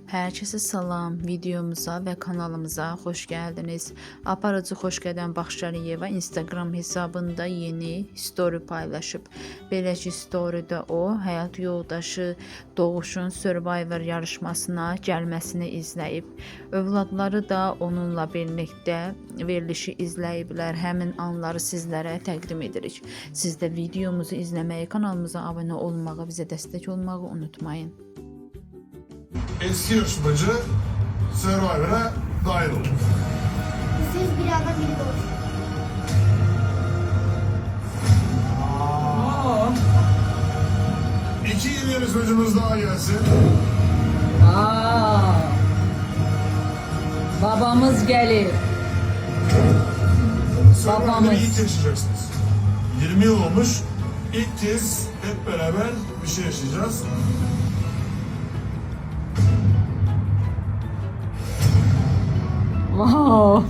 Herkese salam, videomuza ve kanalımıza hoş geldiniz. Aparıcı Xoşqədəm Baxşariyeva Instagram hesabında yeni story paylaşıb. Belə ki, storydə o, həyat yoldaşı Doğuşun Survivor yarışmasına gəlməsini izləyib. Övladları da onunla birlikdə verilişi izləyiblər. Həmin anları sizlərə təqdim edirik. Siz də videomuzu izləməyi, kanalımıza abunə olmağı, bizə dəstək olmağı unutmayın. Eski yarışmacı Survivor'a dahil oldu. Siz birazdan biri olur. İki yeni yarışmacımız daha gelsin. Babamız gelir. Survivor'ı Babamız. ilk yaşayacaksınız. 20 yıl olmuş. İlk kez hep beraber bir şey yaşayacağız. Wow.